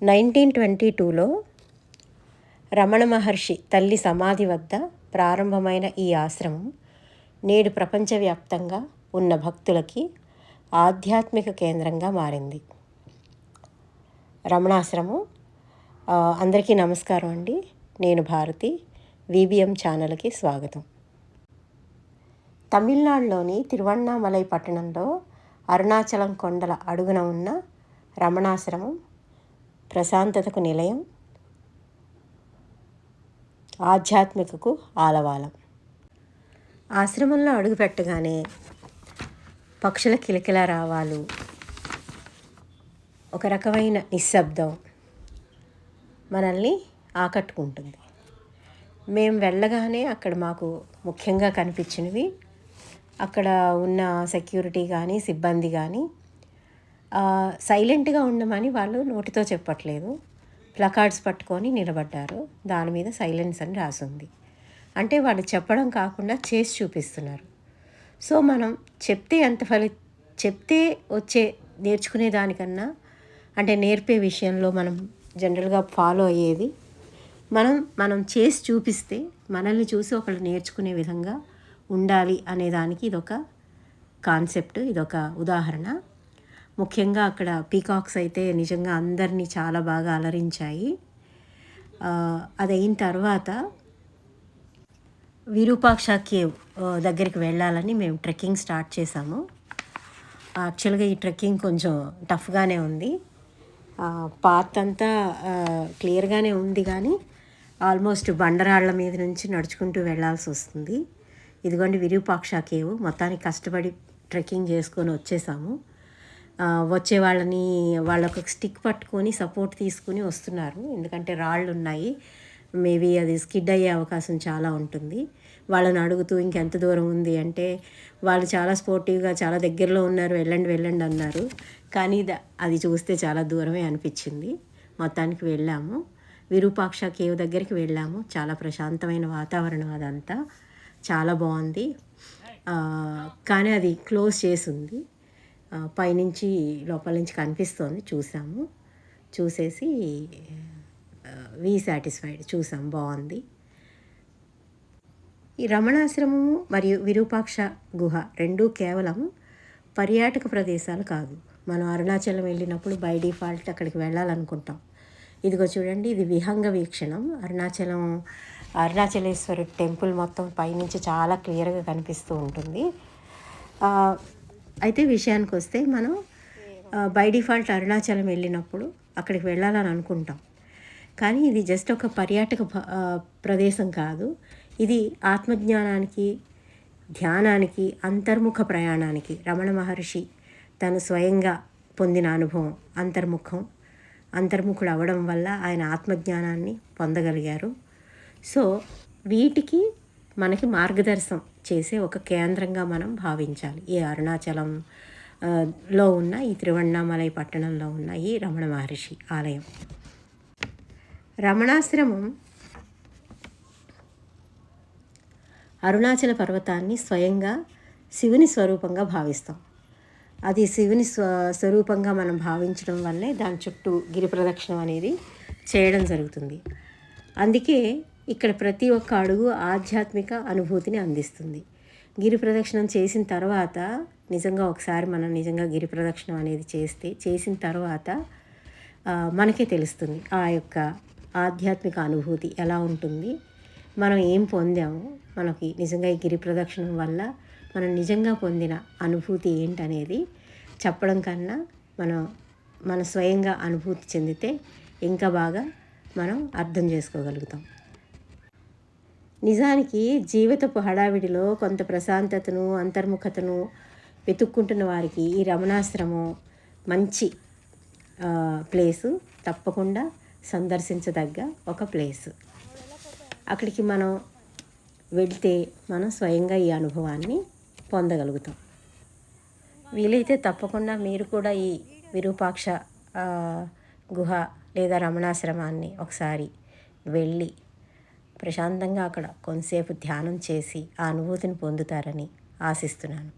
1922లో రమణ మహర్షి తల్లి సమాధి వద్ద ప్రారంభమైన ఈ ఆశ్రమం నేడు ప్రపంచవ్యాప్తంగా ఉన్న భక్తులకి ఆధ్యాత్మిక కేంద్రంగా మారింది. రమణాశ్రమం. అందరికీ నమస్కారం అండి. నేను భారతి. విబిఎం ఛానల్కి స్వాగతం. తమిళనాడులోని తిరువణ్ణామలై పట్టణంలో అరుణాచలం కొండల అడుగున ఉన్న రమణాశ్రమం ప్రశాంతతకు నిలయం, ఆధ్యాత్మికకు ఆలవాలం. ఆశ్రమంలో అడుగుపెట్టగానే పక్షుల కిలకిల రావాలు, ఒక రకమైన నిశ్శబ్దం మనల్ని ఆకట్టుకుంటుంది. మేము వెళ్ళగానే అక్కడ మాకు ముఖ్యంగా కనిపించినవి అక్కడ ఉన్న సెక్యూరిటీ కానీ సిబ్బంది కానీ సైలెంట్గా ఉండమని వాళ్ళు నోటితో చెప్పట్లేదు. ప్లకార్డ్స్ పట్టుకొని నిలబడ్డారు. దాని మీద సైలెన్స్ అని రాసింది. అంటే వాళ్ళు చెప్పడం కాకుండా చేసి చూపిస్తున్నారు. సో మనం చెప్తే వచ్చే నేర్చుకునే దానికన్నా, అంటే నేర్పే విషయంలో మనం జనరల్గా ఫాలో అయ్యేది మనం చేసి చూపిస్తే మనల్ని చూసి ఒకళ్ళు నేర్చుకునే విధంగా ఉండాలి అనేదానికి ఇదొక కాన్సెప్ట్, ఇదొక ఉదాహరణ. ముఖ్యంగా అక్కడ పీకాక్స్ అయితే నిజంగా అందరినీ చాలా బాగా అలరించాయి. అది అయిన తర్వాత విరూపాక్ష కేవ్ దగ్గరికి వెళ్ళాలని మేము ట్రెక్కింగ్ స్టార్ట్ చేసాము. యాక్చువల్గా ఈ ట్రెక్కింగ్ కొంచెం టఫ్గానే ఉంది. పాత్ అంతా క్లియర్గానే ఉంది కానీ ఆల్మోస్ట్ బండరాళ్ల మీద నుంచి నడుచుకుంటూ వెళ్ళాల్సి వస్తుంది. ఇదిగోండి విరూపాక్ష కేవ్. మొత్తానికి కష్టపడి ట్రెక్కింగ్ చేసుకొని వచ్చేసాము. వచ్చే వాళ్ళొక స్టిక్ పట్టుకొని సపోర్ట్ తీసుకుని వస్తున్నారు. ఎందుకంటే రాళ్ళు ఉన్నాయి, మేబీ అది స్కిడ్ అయ్యే అవకాశం చాలా ఉంటుంది. వాళ్ళని అడుగుతూ ఇంకెంత దూరం ఉంది అంటే వాళ్ళు చాలా స్పోర్టివ్గా చాలా దగ్గరలో ఉన్నారు, వెళ్ళండి అన్నారు. కానీ అది చూస్తే చాలా దూరమే అనిపించింది. మొత్తానికి వెళ్ళాము. విరూపాక్ష కేవ్ దగ్గరికి వెళ్ళాము. చాలా ప్రశాంతమైన వాతావరణం, అదంతా చాలా బాగుంది. కానీ అది క్లోజ్ చేసి ఉంది. పైనుంచి లోపల నుంచి కనిపిస్తోంది. చూసేసి వి సాటిస్ఫైడ్, చూసాం, బాగుంది. ఈ రమణాశ్రమము మరియు విరూపాక్ష గుహ రెండూ కేవలం పర్యాటక ప్రదేశాలు కాదు. మనం అరుణాచలం వెళ్ళినప్పుడు బై డిఫాల్ట్ అక్కడికి వెళ్ళాలనుకుంటాం. ఇదిగో చూడండి, ఇది విహంగ వీక్షణం. అరుణాచలేశ్వరి టెంపుల్ మొత్తం పైనుంచి చాలా క్లియర్గా కనిపిస్తూ ఉంటుంది. అయితే విషయానికి వస్తే మనం బై డిఫాల్ట్ అరుణాచలం వెళ్ళినప్పుడు అక్కడికి వెళ్ళాలని అనుకుంటాం. కానీ ఇది జస్ట్ ఒక పర్యాటక ప్రదేశం కాదు. ఇది ఆత్మజ్ఞానానికి, ధ్యానానికి, అంతర్ముఖ ప్రయాణానికి రమణ మహర్షి తను స్వయంగా పొందిన అనుభవం. అంతర్ముఖుడు అవ్వడం వల్ల ఆయన ఆత్మజ్ఞానాన్ని పొందగలిగారు. సో వీటికి మనకి మార్గదర్శనం చేసే ఒక కేంద్రంగా మనం భావించాలి ఈ అరుణాచలం లో ఉన్న ఈ తిరువణ్ణామలై పట్టణంలో ఉన్న ఈ రమణ మహర్షి ఆలయం. రమణాశ్రమం అరుణాచల పర్వతాన్ని స్వయంగా శివుని స్వరూపంగా భావిస్తాం. అది శివుని స్వరూపంగా మనం భావించడం వల్లే దాని చుట్టూ గిరి ప్రదక్షిణం అనేది చేయడం జరుగుతుంది. అందుకే ఇక్కడ ప్రతి ఒక్క అడుగు ఆధ్యాత్మిక అనుభూతిని అందిస్తుంది. గిరి ప్రదక్షిణం చేసిన తర్వాత ఒకసారి మనం నిజంగా గిరి ప్రదక్షిణం అనేది చేసిన తర్వాత మనకే తెలుస్తుంది ఆ యొక్క ఆధ్యాత్మిక అనుభూతి ఎలా ఉంటుంది, మనం ఏం పొందాము, మనకి నిజంగా ఈ గిరి ప్రదక్షిణం వల్ల మనం నిజంగా పొందిన అనుభూతి ఏంటనేది చెప్పడం కన్నా మన స్వయంగా అనుభూతి చెందితే ఇంకా బాగా మనం అర్థం చేసుకోగలుగుతాం. నిజానికి జీవితపు హడావిడిలో కొంత ప్రశాంతతను, అంతర్ముఖతను వెతుక్కుంటున్న వారికి ఈ రమణాశ్రమం మంచి ప్లేసు, తప్పకుండా సందర్శించదగ్గ ఒక ప్లేసు. అక్కడికి మనం వెళ్తే మనం స్వయంగా ఈ అనుభవాన్ని పొందగలుగుతాం. వీలైతే తప్పకుండా మీరు కూడా ఈ విరూపాక్ష గుహ లేదా రమణాశ్రమాన్ని ఒకసారి వెళ్ళి ప్రశాంతంగా అక్కడ కొంతసేపు ధ్యానం చేసి ఆ అనుభూతిని పొందుతారని ఆశిస్తున్నాను.